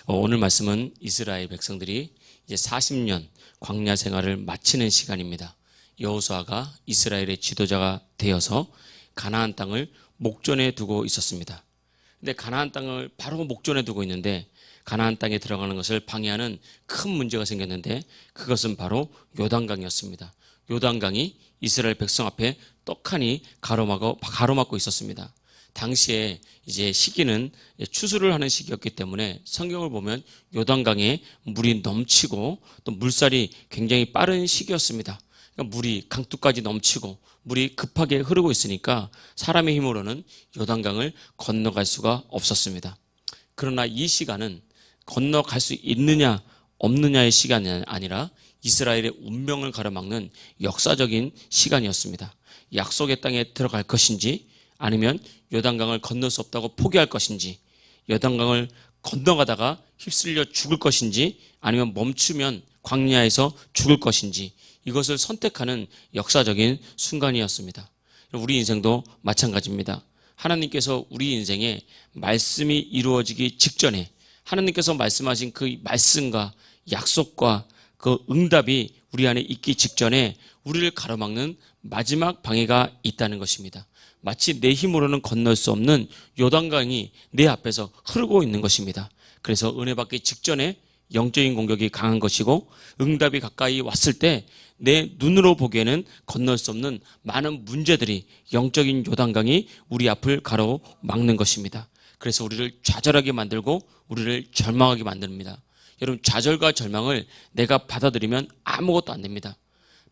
오늘 말씀은 이스라엘 백성들이 이제 40년 광야 생활을 마치는 시간입니다. 여호수아가 이스라엘의 지도자가 되어서 가나안 땅을 목전에 두고 있었습니다. 근데 가나안 땅을 바로 목전에 두고 있는데 가나안 땅에 들어가는 것을 방해하는 큰 문제가 생겼는데 그것은 바로 요단강이었습니다. 요단강이 이스라엘 백성 앞에 떡하니 가로막고 있었습니다. 당시에 이제 시기는 추수를 하는 시기였기 때문에 성경을 보면 요단강에 물이 넘치고 또 물살이 굉장히 빠른 시기였습니다. 그러니까 물이 강둑까지 넘치고 물이 급하게 흐르고 있으니까 사람의 힘으로는 요단강을 건너갈 수가 없었습니다. 그러나 이 시간은 건너갈 수 있느냐 없느냐의 시간이 아니라 이스라엘의 운명을 가로막는 역사적인 시간이었습니다. 약속의 땅에 들어갈 것인지 아니면 요단강을 건널 수 없다고 포기할 것인지, 요단강을 건너가다가 휩쓸려 죽을 것인지 아니면 멈추면 광야에서 죽을 것인지, 이것을 선택하는 역사적인 순간이었습니다. 우리 인생도 마찬가지입니다. 하나님께서 우리 인생에 말씀이 이루어지기 직전에 하나님께서 말씀하신 그 말씀과 약속과 그 응답이 우리 안에 있기 직전에 우리를 가로막는 마지막 방해가 있다는 것입니다. 마치 내 힘으로는 건널 수 없는 요단강이 내 앞에서 흐르고 있는 것입니다. 그래서 은혜 받기 직전에 영적인 공격이 강한 것이고 응답이 가까이 왔을 때 내 눈으로 보기에는 건널 수 없는 많은 문제들이 영적인 요단강이 우리 앞을 가로막는 것입니다. 그래서 우리를 좌절하게 만들고 우리를 절망하게 만듭니다. 여러분, 좌절과 절망을 내가 받아들이면 아무것도 안 됩니다.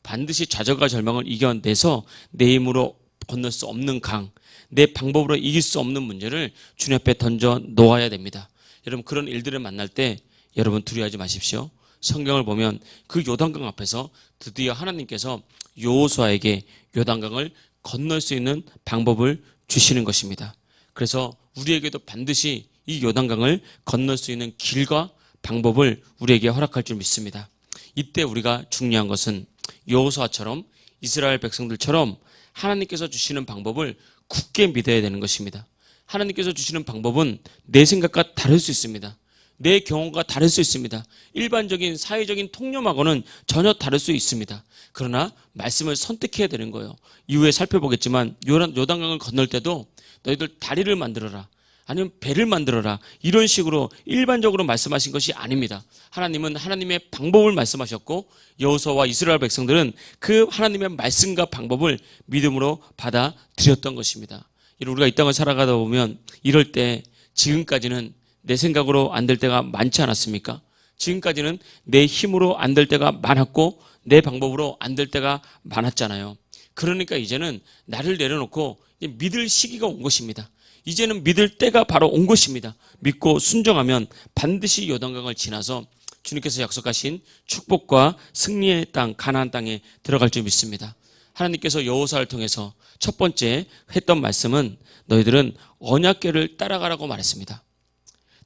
반드시 좌절과 절망을 이겨내서 내 힘으로 건널 수 없는 강, 내 방법으로 이길 수 없는 문제를 주님 앞에 던져 놓아야 됩니다. 여러분, 그런 일들을 만날 때 여러분 두려워하지 마십시오. 성경을 보면 그 요단강 앞에서 드디어 하나님께서 여호수아에게 요단강을 건널 수 있는 방법을 주시는 것입니다. 그래서 우리에게도 반드시 이 요단강을 건널 수 있는 길과 방법을 우리에게 허락할 줄 믿습니다. 이때 우리가 중요한 것은 여호수아처럼 이스라엘 백성들처럼 하나님께서 주시는 방법을 굳게 믿어야 되는 것입니다. 하나님께서 주시는 방법은 내 생각과 다를 수 있습니다. 내 경험과 다를 수 있습니다. 일반적인 사회적인 통념하고는 전혀 다를 수 있습니다. 그러나 말씀을 선택해야 되는 거예요. 이후에 살펴보겠지만 요단강을 건널 때도 너희들 다리를 만들어라, 아니면 배를 만들어라, 이런 식으로 일반적으로 말씀하신 것이 아닙니다. 하나님은 하나님의 방법을 말씀하셨고 여호수아와 이스라엘 백성들은 그 하나님의 말씀과 방법을 믿음으로 받아들였던 것입니다. 우리가 이 땅을 살아가다 보면 이럴 때 지금까지는 내 생각으로 안 될 때가 많지 않았습니까? 지금까지는 내 힘으로 안 될 때가 많았고 내 방법으로 안 될 때가 많았잖아요. 그러니까 이제는 나를 내려놓고 믿을 시기가 온 것입니다. 이제는 믿을 때가 바로 온 것입니다. 믿고 순종하면 반드시 요단강을 지나서 주님께서 약속하신 축복과 승리의 땅, 가나안 땅에 들어갈 줄 믿습니다. 하나님께서 여호수아를 통해서 첫 번째 했던 말씀은 너희들은 언약궤를 따라가라고 말했습니다.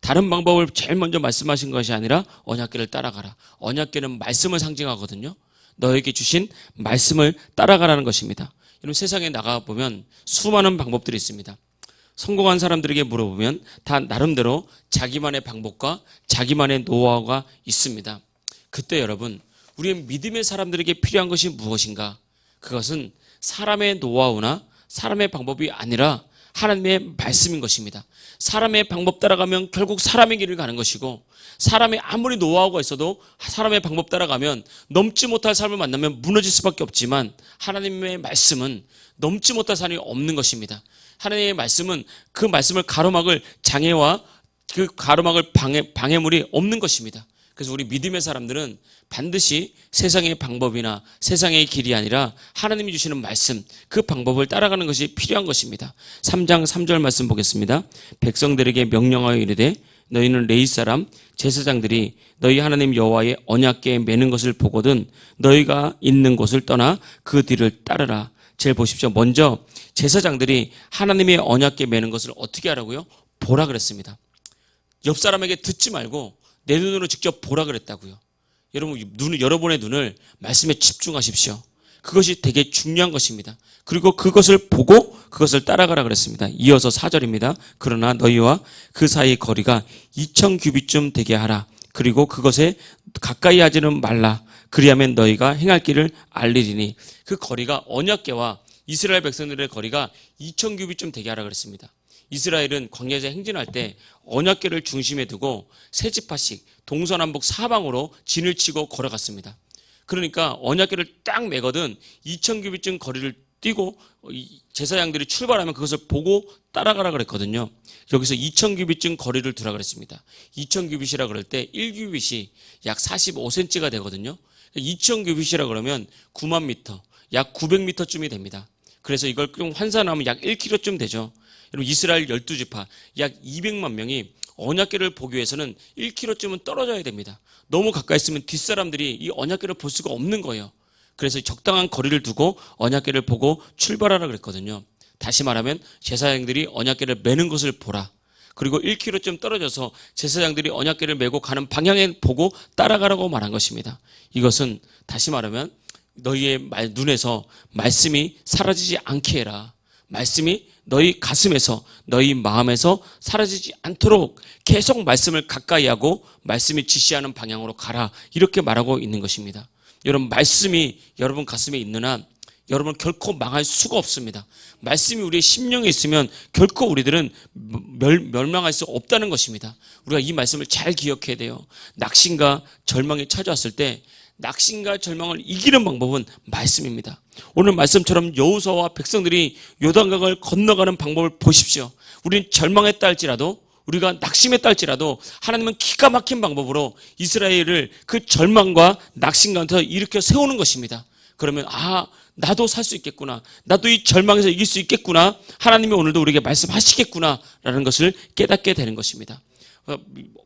다른 방법을 제일 먼저 말씀하신 것이 아니라 언약궤를 따라가라. 언약궤는 말씀을 상징하거든요. 너에게 주신 말씀을 따라가라는 것입니다. 여러분, 세상에 나가보면 수많은 방법들이 있습니다. 성공한 사람들에게 물어보면 다 나름대로 자기만의 방법과 자기만의 노하우가 있습니다. 그때 여러분, 우리의 믿음의 사람들에게 필요한 것이 무엇인가? 그것은 사람의 노하우나 사람의 방법이 아니라 하나님의 말씀인 것입니다. 사람의 방법 따라가면 결국 사람의 길을 가는 것이고, 사람의 아무리 노하우가 있어도 사람의 방법 따라가면 넘지 못할 삶을 만나면 무너질 수밖에 없지만 하나님의 말씀은 넘지 못할 삶이 없는 것입니다. 하나님의 말씀은 그 말씀을 가로막을 장애와 그 가로막을 방해물이 없는 것입니다. 그래서 우리 믿음의 사람들은 반드시 세상의 방법이나 세상의 길이 아니라 하나님이 주시는 말씀, 그 방법을 따라가는 것이 필요한 것입니다. 3장 3절 말씀 보겠습니다. 백성들에게 명령하여 이르되 너희는 레위 사람 제사장들이 너희 하나님 여호와의 언약궤에 매는 것을 보거든 너희가 있는 곳을 떠나 그 뒤를 따르라. 제일 보십시오. 먼저 제사장들이 하나님의 언약궤에 매는 것을 어떻게 하라고요? 보라 그랬습니다. 옆 사람에게 듣지 말고 내 눈으로 직접 보라 그랬다고요. 여러분, 여러분의 눈을 말씀에 집중하십시오. 그것이 되게 중요한 것입니다. 그리고 그것을 보고 그것을 따라가라 그랬습니다. 이어서 4절입니다. 그러나 너희와 그 사이 거리가 2000규빗쯤 되게 하라. 그리고 그것에 가까이 하지는 말라. 그리하면 너희가 행할 길을 알리리니. 그 거리가 언약궤와 이스라엘 백성들의 거리가 2000규빗쯤 되게 하라 그랬습니다. 이스라엘은 광야에서 행진할 때 언약궤를 중심에 두고 세 지파씩 동서남북 사방으로 진을 치고 걸어갔습니다. 그러니까 언약궤를 딱 매거든 2000규빗쯤 거리를 뛰고 제사장들이 출발하면 그것을 보고 따라가라 그랬거든요. 여기서 2000규빗쯤 거리를 두라 그랬습니다. 2000규빗이라 그럴 때 1규빗이 약 45cm가 되거든요. 2000규빗이라 그러면 9만 미터, 약 900m쯤이 됩니다. 그래서 이걸 좀 환산하면 약 1km쯤 되죠. 여러분 이스라엘 12지파 약 200만 명이 언약궤를 보기 위해서는 1km쯤은 떨어져야 됩니다. 너무 가까이 있으면 뒷사람들이 이 언약궤를 볼 수가 없는 거예요. 그래서 적당한 거리를 두고 언약궤를 보고 출발하라 그랬거든요. 다시 말하면 제사장들이 언약궤를 매는 것을 보라. 그리고 1km쯤 떨어져서 제사장들이 언약궤를 메고 가는 방향에 보고 따라가라고 말한 것입니다. 이것은 다시 말하면 너희의 눈에서 말씀이 사라지지 않게 해라. 말씀이 너희 가슴에서 너희 마음에서 사라지지 않도록 계속 말씀을 가까이 하고 말씀이 지시하는 방향으로 가라. 이렇게 말하고 있는 것입니다. 여러분 말씀이 여러분 가슴에 있는 한 여러분 결코 망할 수가 없습니다. 말씀이 우리의 심령에 있으면 결코 우리들은 멸망할 수 없다는 것입니다. 우리가 이 말씀을 잘 기억해야 돼요. 낙심과 절망이 찾아왔을 때 낙심과 절망을 이기는 방법은 말씀입니다. 오늘 말씀처럼 여호수아와 백성들이 요단강을 건너가는 방법을 보십시오. 우리는 절망했다 할지라도 우리가 낙심했다 할지라도 하나님은 기가 막힌 방법으로 이스라엘을 그 절망과 낙심 가운데서 일으켜 세우는 것입니다. 그러면 나도 살 수 있겠구나. 나도 이 절망에서 이길 수 있겠구나. 하나님이 오늘도 우리에게 말씀하시겠구나 라는 것을 깨닫게 되는 것입니다.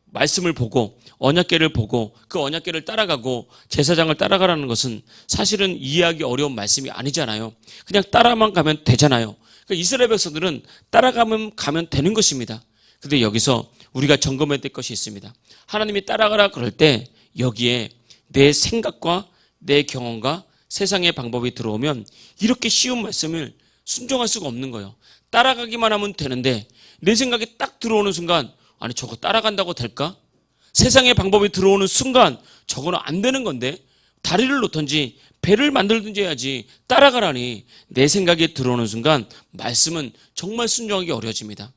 말씀을 보고 언약궤를 보고 그 언약궤를 따라가고 제사장을 따라가라는 것은 사실은 이해하기 어려운 말씀이 아니잖아요. 그냥 따라만 가면 되잖아요. 그러니까 이스라엘 백성들은 따라가면 되는 것입니다. 근데 여기서 우리가 점검해야 될 것이 있습니다. 하나님이 따라가라 그럴 때 여기에 내 생각과 내 경험과 세상의 방법이 들어오면 이렇게 쉬운 말씀을 순종할 수가 없는 거예요. 따라가기만 하면 되는데 내 생각이 딱 들어오는 순간 아니 저거 따라간다고 될까? 세상의 방법이 들어오는 순간 저거는 안 되는 건데 다리를 놓든지 배를 만들든지 해야지 따라가라니 내 생각이 들어오는 순간 말씀은 정말 순종하기 어려워집니다.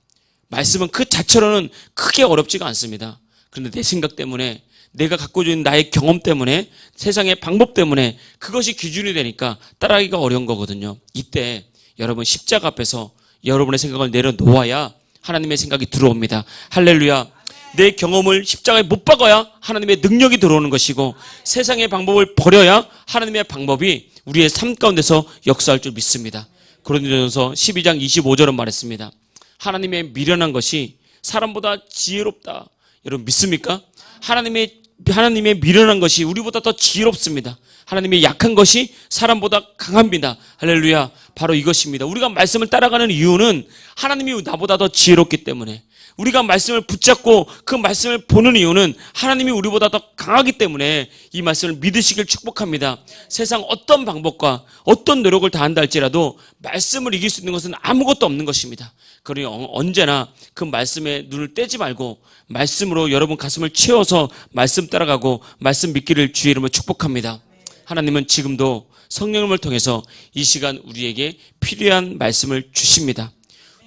말씀은 그 자체로는 크게 어렵지가 않습니다. 그런데 내 생각 때문에 내가 갖고 있는 나의 경험 때문에 세상의 방법 때문에 그것이 기준이 되니까 따라가기가 어려운 거거든요. 이때 여러분 십자가 앞에서 여러분의 생각을 내려놓아야 하나님의 생각이 들어옵니다. 할렐루야. 내 경험을 십자가에 못 박아야 하나님의 능력이 들어오는 것이고 세상의 방법을 버려야 하나님의 방법이 우리의 삶 가운데서 역사할 줄 믿습니다. 고린도전서 12장 25절은 말했습니다. 하나님의 미련한 것이 사람보다 지혜롭다. 여러분 믿습니까? 하나님의 미련한 것이 우리보다 더 지혜롭습니다. 하나님의 약한 것이 사람보다 강합니다. 할렐루야. 바로 이것입니다. 우리가 말씀을 따라가는 이유는 하나님이 나보다 더 지혜롭기 때문에 우리가 말씀을 붙잡고 그 말씀을 보는 이유는 하나님이 우리보다 더 강하기 때문에 이 말씀을 믿으시길 축복합니다. 세상 어떤 방법과 어떤 노력을 다한다 할지라도 말씀을 이길 수 있는 것은 아무것도 없는 것입니다. 그러니 언제나 그 말씀에 눈을 떼지 말고 말씀으로 여러분 가슴을 채워서 말씀 따라가고 말씀 믿기를 주의 이름으로 축복합니다. 하나님은 지금도 성령님을 통해서 이 시간 우리에게 필요한 말씀을 주십니다.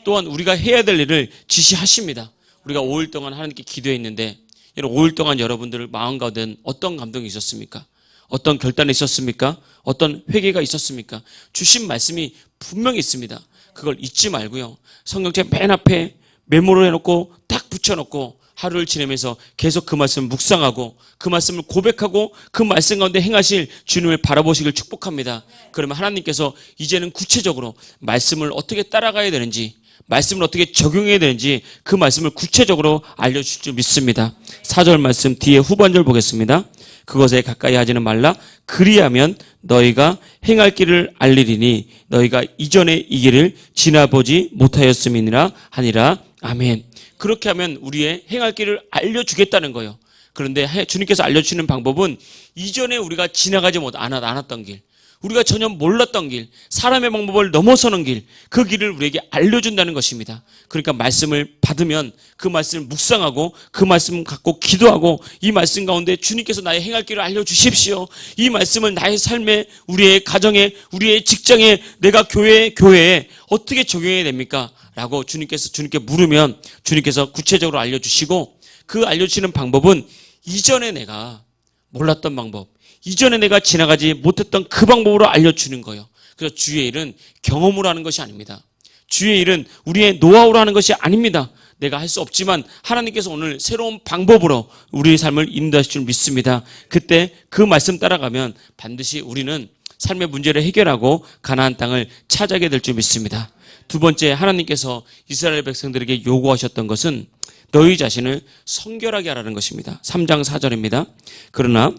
또한 우리가 해야 될 일을 지시하십니다. 우리가 5일 동안 하나님께 기도했는데 5일 동안 여러분들 마음 가운데 어떤 감동이 있었습니까? 어떤 결단이 있었습니까? 어떤 회개가 있었습니까? 주신 말씀이 분명히 있습니다. 그걸 잊지 말고요. 성경책 맨 앞에 메모를 해놓고 딱 붙여놓고 하루를 지내면서 계속 그 말씀을 묵상하고 그 말씀을 고백하고 그 말씀 가운데 행하실 주님을 바라보시길 축복합니다. 그러면 하나님께서 이제는 구체적으로 말씀을 어떻게 따라가야 되는지 말씀을 어떻게 적용해야 되는지 그 말씀을 구체적으로 알려주실 줄 믿습니다. 4절 말씀 뒤에 후반절 보겠습니다. 그것에 가까이 하지는 말라. 그리하면 너희가 행할 길을 알리리니 너희가 이전에 이 길을 지나보지 못하였음이니라 하니라. 아멘. 그렇게 하면 우리의 행할 길을 알려주겠다는 거예요. 그런데 주님께서 알려주시는 방법은 이전에 우리가 지나가지 않았던 길, 우리가 전혀 몰랐던 길, 사람의 방법을 넘어서는 길, 그 길을 우리에게 알려준다는 것입니다. 그러니까 말씀을 받으면 그 말씀을 묵상하고 그 말씀 갖고 기도하고 이 말씀 가운데 주님께서 나의 행할 길을 알려주십시오. 이 말씀을 나의 삶에, 우리의 가정에, 우리의 직장에, 내가 교회에 어떻게 적용해야 됩니까? 라고 주님께 물으면 주님께서 구체적으로 알려주시고, 그 알려주시는 방법은 이전에 내가 몰랐던 방법, 이전에 내가 지나가지 못했던 그 방법으로 알려주는 거예요. 그래서 주의 일은 경험으로 하는 것이 아닙니다. 주의 일은 우리의 노하우로 하는 것이 아닙니다. 내가 할 수 없지만 하나님께서 오늘 새로운 방법으로 우리의 삶을 인도하실 줄 믿습니다. 그때 그 말씀 따라가면 반드시 우리는 삶의 문제를 해결하고 가나안 땅을 차지하게 될 줄 믿습니다. 두 번째, 하나님께서 이스라엘 백성들에게 요구하셨던 것은 너희 자신을 성결하게 하라는 것입니다. 3장 4절입니다. 그러나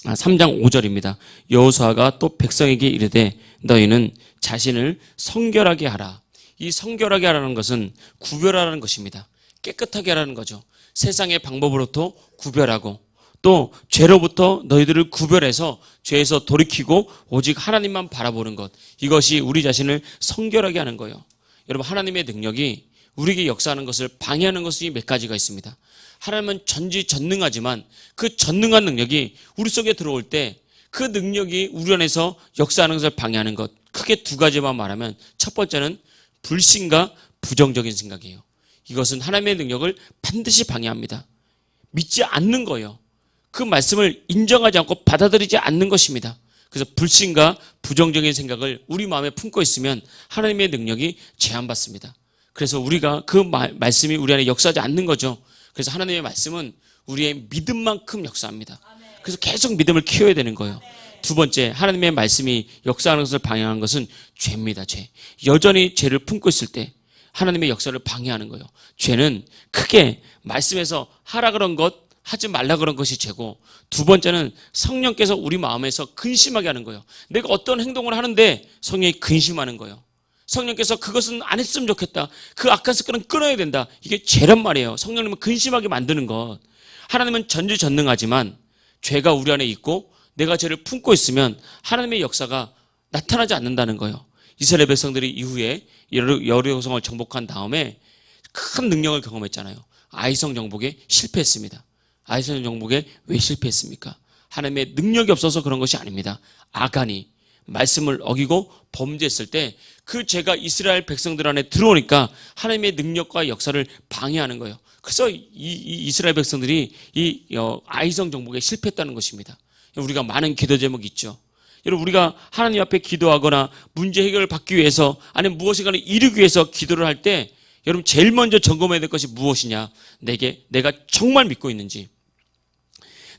3장 5절입니다. 여호수아가 또 백성에게 이르되 너희는 자신을 성결하게 하라. 이 성결하게 하라는 것은 구별하라는 것입니다. 깨끗하게 하라는 거죠. 세상의 방법으로부터 구별하고 또 죄로부터 너희들을 구별해서 죄에서 돌이키고 오직 하나님만 바라보는 것, 이것이 우리 자신을 성결하게 하는 거예요. 여러분, 하나님의 능력이 우리에게 역사하는 것을 방해하는 것이 몇 가지가 있습니다. 하나님은 전지전능하지만 그 전능한 능력이 우리 속에 들어올 때 그 능력이 우리 안에서 역사하는 것을 방해하는 것, 크게 두 가지만 말하면 첫 번째는 불신과 부정적인 생각이에요. 이것은 하나님의 능력을 반드시 방해합니다. 믿지 않는 거예요. 그 말씀을 인정하지 않고 받아들이지 않는 것입니다. 그래서 불신과 부정적인 생각을 우리 마음에 품고 있으면 하나님의 능력이 제한받습니다. 그래서 우리가 그 말씀이 우리 안에 역사하지 않는 거죠. 그래서 하나님의 말씀은 우리의 믿음만큼 역사합니다. 그래서 계속 믿음을 키워야 되는 거예요. 두 번째, 하나님의 말씀이 역사하는 것을 방해하는 것은 죄입니다. 죄. 여전히 죄를 품고 있을 때 하나님의 역사를 방해하는 거예요. 죄는 크게 말씀에서 하라 그런 것, 하지 말라 그런 것이 죄고, 두 번째는 성령께서 우리 마음에서 근심하게 하는 거예요. 내가 어떤 행동을 하는데 성령이 근심하는 거예요. 성령께서 그것은 안 했으면 좋겠다, 그 악한 습관은 끊어야 된다, 이게 죄란 말이에요. 성령님은 근심하게 만드는 것. 하나님은 전지전능하지만 죄가 우리 안에 있고 내가 죄를 품고 있으면 하나님의 역사가 나타나지 않는다는 거예요. 이스라엘 백성들이 이후에 여리고성을 정복한 다음에 큰 능력을 경험했잖아요. 아이성 정복에 실패했습니다. 아이성 정복에 왜 실패했습니까? 하나님의 능력이 없어서 그런 것이 아닙니다. 아간이 말씀을 어기고 범죄했을 때 그 죄가 이스라엘 백성들 안에 들어오니까 하나님의 능력과 역사를 방해하는 거예요. 그래서 이스라엘 백성들이 아이성 정복에 실패했다는 것입니다. 우리가 많은 기도 제목이 있죠. 여러분, 우리가 하나님 앞에 기도하거나 문제 해결을 받기 위해서 아니면 무엇인가를 이루기 위해서 기도를 할 때 여러분 제일 먼저 점검해야 될 것이 무엇이냐? 내가 정말 믿고 있는지.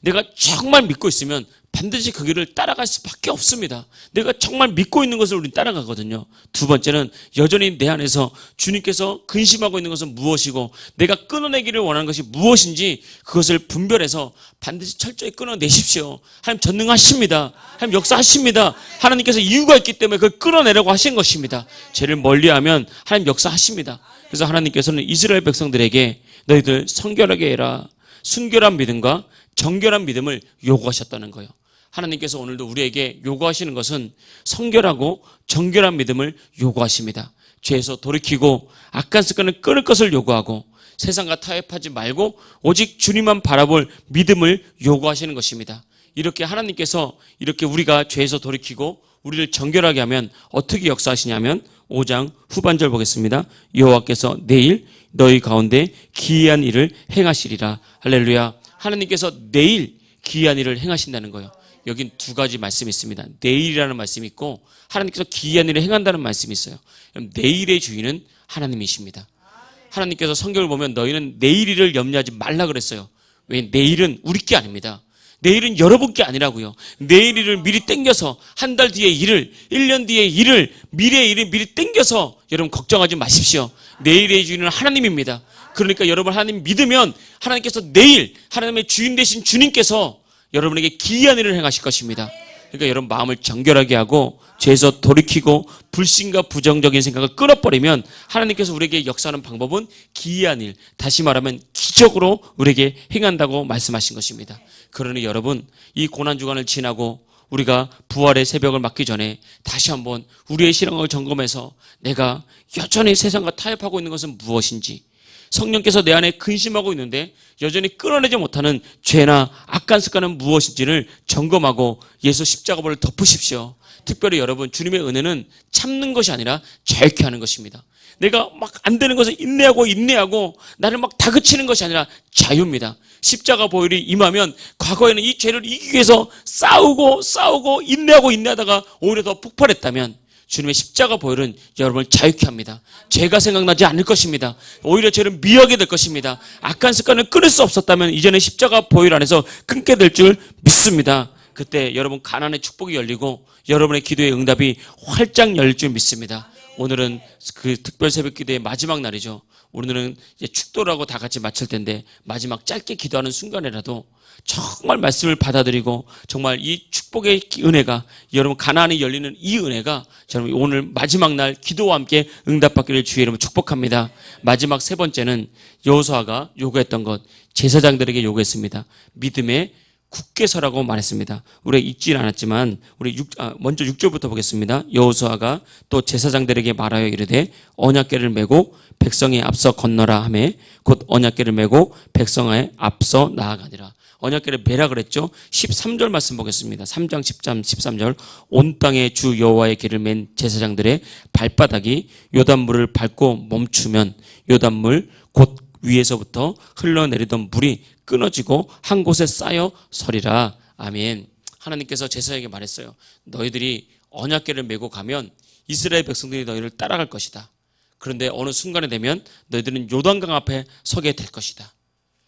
내가 정말 믿고 있으면 반드시 그 길을 따라갈 수밖에 없습니다. 내가 정말 믿고 있는 것을 우리는 따라가거든요. 두 번째는 여전히 내 안에서 주님께서 근심하고 있는 것은 무엇이고 내가 끊어내기를 원하는 것이 무엇인지 그것을 분별해서 반드시 철저히 끊어내십시오. 하나님 전능하십니다. 하나님 역사하십니다. 하나님께서 이유가 있기 때문에 그걸 끊어내려고 하신 것입니다. 죄를 멀리하면 하나님 역사하십니다. 그래서 하나님께서는 이스라엘 백성들에게 너희들 성결하게 해라, 순결한 믿음과 정결한 믿음을 요구하셨다는 거예요. 하나님께서 오늘도 우리에게 요구하시는 것은 성결하고 정결한 믿음을 요구하십니다. 죄에서 돌이키고 악한 습관을 끊을 것을 요구하고 세상과 타협하지 말고 오직 주님만 바라볼 믿음을 요구하시는 것입니다. 이렇게 하나님께서 이렇게 우리가 죄에서 돌이키고 우리를 정결하게 하면 어떻게 역사하시냐면 5장 후반절 보겠습니다. 여호와께서 내일 너희 가운데 기이한 일을 행하시리라. 할렐루야. 하나님께서 내일 기이한 일을 행하신다는 거예요. 여긴 두 가지 말씀이 있습니다. 내일이라는 말씀이 있고 하나님께서 기이한 일을 행한다는 말씀이 있어요. 내일의 주인은 하나님이십니다. 하나님께서 성경을 보면 너희는 내일 일을 염려하지 말라 그랬어요. 왜? 내일은 우리 게 아닙니다. 내일은 여러분 게 아니라고요. 내일 일을 미리 땡겨서 한 달 뒤에 일을, 1년 뒤에 일을, 미래의 일을 미리 땡겨서 여러분 걱정하지 마십시오. 내일의 주인은 하나님입니다. 그러니까 여러분 하나님 믿으면 하나님께서 내일 하나님의 주인 되신 주님께서 여러분에게 기이한 일을 행하실 것입니다. 그러니까 여러분 마음을 정결하게 하고 죄에서 돌이키고 불신과 부정적인 생각을 끊어버리면 하나님께서 우리에게 역사하는 방법은 기이한 일, 다시 말하면 기적으로 우리에게 행한다고 말씀하신 것입니다. 그러니 여러분 이 고난주간을 지나고 우리가 부활의 새벽을 맞기 전에 다시 한번 우리의 신앙을 점검해서 내가 여전히 세상과 타협하고 있는 것은 무엇인지, 성령께서 내 안에 근심하고 있는데 여전히 끊어내지 못하는 죄나 악한 습관은 무엇인지를 점검하고 예수 십자가보를 덮으십시오. 특별히 여러분, 주님의 은혜는 참는 것이 아니라 자유케 하는 것입니다. 내가 막 안 되는 것을 인내하고 나를 막 다그치는 것이 아니라 자유입니다. 십자가 보혈이 임하면 과거에는 이 죄를 이기기 위해서 싸우고 인내하다가 오히려 더 폭발했다면 주님의 십자가 보혈은 여러분을 자유케 합니다. 죄가 생각나지 않을 것입니다. 오히려 죄를 미워하게 될 것입니다. 악한 습관을 끊을 수 없었다면 이제는 십자가 보혈 안에서 끊게 될 줄 믿습니다. 그때 여러분 가난의 축복이 열리고 여러분의 기도의 응답이 활짝 열릴 줄 믿습니다. 오늘은 그 특별 새벽 기도의 마지막 날이죠. 오늘은 이제 축도라고 다 같이 마칠 텐데 마지막 짧게 기도하는 순간에라도 정말 말씀을 받아들이고 정말 이 축복의 은혜가, 여러분 가나안이 열리는 이 은혜가 여러분 오늘 마지막 날 기도와 함께 응답받기를 주의 이름으로 축복합니다. 마지막 세 번째는 여호수아가 요구했던 것, 제사장들에게 요구했습니다. 믿음의 굳게 서라고 말했습니다. 우리가 읽지는 않았지만 먼저 6절부터 보겠습니다. 여호수아가 또 제사장들에게 말하여 이르되 언약궤를 메고 백성에 앞서 건너라 하매 곧 언약궤를 메고 백성에 앞서 나아가니라. 언약궤를 메라 그랬죠. 13절 말씀 보겠습니다. 3장 10장 13절. 온 땅에 주 여호와의 길을 맨 제사장들의 발바닥이 요단물을 밟고 멈추면 요단물 곧 위에서부터 흘러내리던 물이 끊어지고 한 곳에 쌓여 서리라. 아멘. 하나님께서 제사장에게 말했어요. 너희들이 언약궤를 메고 가면 이스라엘 백성들이 너희를 따라갈 것이다. 그런데 어느 순간에 되면 너희들은 요단강 앞에 서게 될 것이다.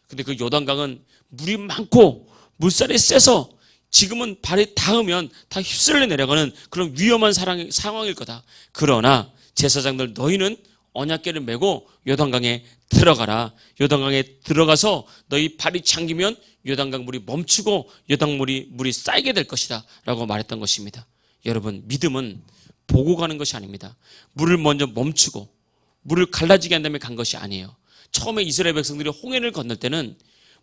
근데 그 요단강은 물이 많고 물살이 세서 지금은 발이 닿으면 다 휩쓸려 내려가는 그런 위험한 상황일 거다. 그러나 제사장들 너희는 언약궤를 메고 요단강에 들어가라. 요단강에 들어가서 너희 발이 잠기면 요단강 물이 멈추고 물이 쌓이게 될 것이다 라고 말했던 것입니다. 여러분, 믿음은 보고 가는 것이 아닙니다. 물을 먼저 멈추고 물을 갈라지게 한 다음에 간 것이 아니에요. 처음에 이스라엘 백성들이 홍해를 건널 때는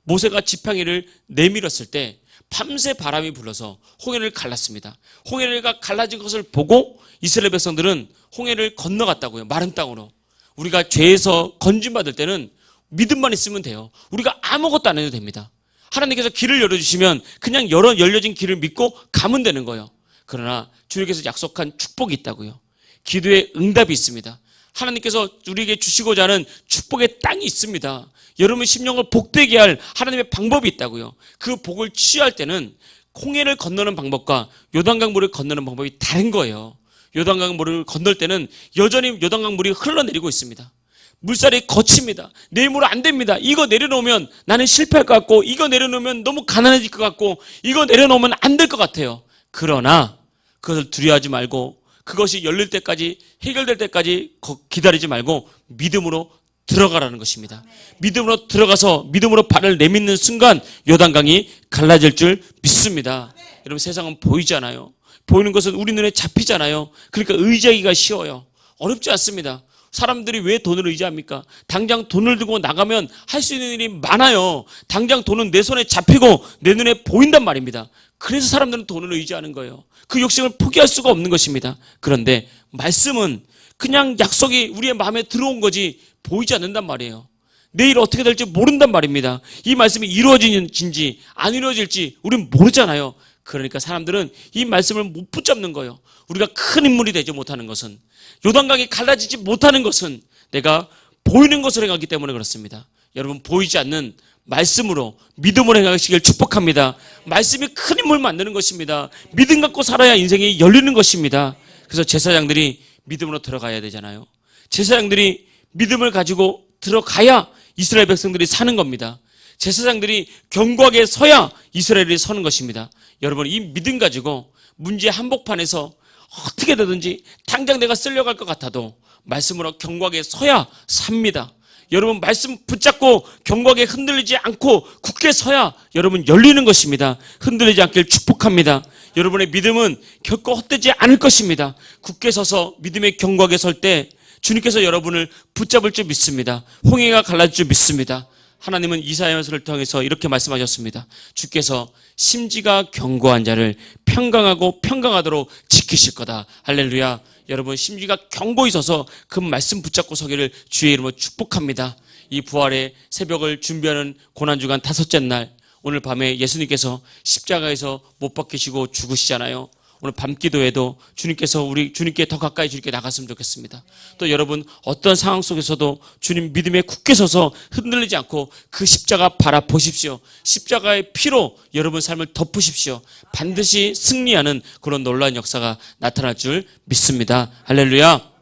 모세가 지팡이를 내밀었을 때 밤새 바람이 불어서 홍해를 갈랐습니다. 홍해가 갈라진 것을 보고 이스라엘 백성들은 홍해를 건너갔다고요. 마른 땅으로. 우리가 죄에서 건진받을 때는 믿음만 있으면 돼요. 우리가 아무것도 안 해도 됩니다. 하나님께서 길을 열어주시면 그냥 열려진 길을 믿고 가면 되는 거예요. 그러나 주님께서 약속한 축복이 있다고요. 기도의 응답이 있습니다. 하나님께서 우리에게 주시고자 하는 축복의 땅이 있습니다. 여러분 심령을 복되게 할 하나님의 방법이 있다고요. 그 복을 취할 때는 홍해를 건너는 방법과 요단강 물을 건너는 방법이 다른 거예요. 요단강 물을 건널 때는 여전히 요단강 물이 흘러내리고 있습니다. 물살이 거칩니다. 내일모레 안 됩니다. 이거 내려놓으면 나는 실패할 것 같고, 이거 내려놓으면 너무 가난해질 것 같고, 이거 내려놓으면 안 될 것 같아요. 그러나 그것을 두려워하지 말고 그것이 열릴 때까지, 해결될 때까지 기다리지 말고 믿음으로 들어가라는 것입니다. 믿음으로 들어가서 믿음으로 발을 내딛는 순간 요단강이 갈라질 줄 믿습니다. 여러분, 세상은 보이잖아요. 보이는 것은 우리 눈에 잡히잖아요. 그러니까 의지하기가 쉬워요. 어렵지 않습니다. 사람들이 왜 돈을 의지합니까? 당장 돈을 들고 나가면 할 수 있는 일이 많아요. 당장 돈은 내 손에 잡히고 내 눈에 보인단 말입니다. 그래서 사람들은 돈을 의지하는 거예요. 그 욕심을 포기할 수가 없는 것입니다. 그런데 말씀은 그냥 약속이 우리의 마음에 들어온 거지 보이지 않는단 말이에요. 내일 어떻게 될지 모른단 말입니다. 이 말씀이 이루어지는지 안 이루어질지 우리는 모르잖아요. 그러니까 사람들은 이 말씀을 못 붙잡는 거예요. 우리가 큰 인물이 되지 못하는 것은, 요단강이 갈라지지 못하는 것은 내가 보이는 것으로 행하기 때문에 그렇습니다. 여러분, 보이지 않는 말씀으로 믿음으로 행하시길 축복합니다. 말씀이 큰 인물 만드는 것입니다. 믿음 갖고 살아야 인생이 열리는 것입니다. 그래서 제사장들이 믿음으로 들어가야 되잖아요. 제사장들이 믿음을 가지고 들어가야 이스라엘 백성들이 사는 겁니다. 제사장들이 견고하게 서야 이스라엘이 서는 것입니다. 여러분, 이 믿음 가지고 문제 한복판에서 어떻게 되든지 당장 내가 쓸려갈 것 같아도 말씀으로 견고하게 서야 삽니다. 여러분, 말씀 붙잡고 견고하게 흔들리지 않고 굳게 서야 여러분 열리는 것입니다. 흔들리지 않길 축복합니다. 여러분의 믿음은 결코 헛되지 않을 것입니다. 굳게 서서 믿음에 견고하게 설 때 주님께서 여러분을 붙잡을 줄 믿습니다. 홍해가 갈라질 줄 믿습니다. 하나님은 이사야서를 통해서 이렇게 말씀하셨습니다. 주께서 심지가 견고한 자를 평강하고 평강하도록 지키실 거다. 할렐루야. 여러분, 심지가 견고히 서서 그 말씀 붙잡고 서기를 주의 이름으로 축복합니다. 이 부활의 새벽을 준비하는 고난주간 다섯째 날, 오늘 밤에 예수님께서 십자가에서 못 박히시고 죽으시잖아요. 오늘 밤기도에도 주님께 더 가까이 주님께 나갔으면 좋겠습니다. 또 여러분, 어떤 상황 속에서도 주님 믿음에 굳게 서서 흔들리지 않고 그 십자가 바라보십시오. 십자가의 피로 여러분 삶을 덮으십시오. 반드시 승리하는 그런 놀라운 역사가 나타날 줄 믿습니다. 할렐루야.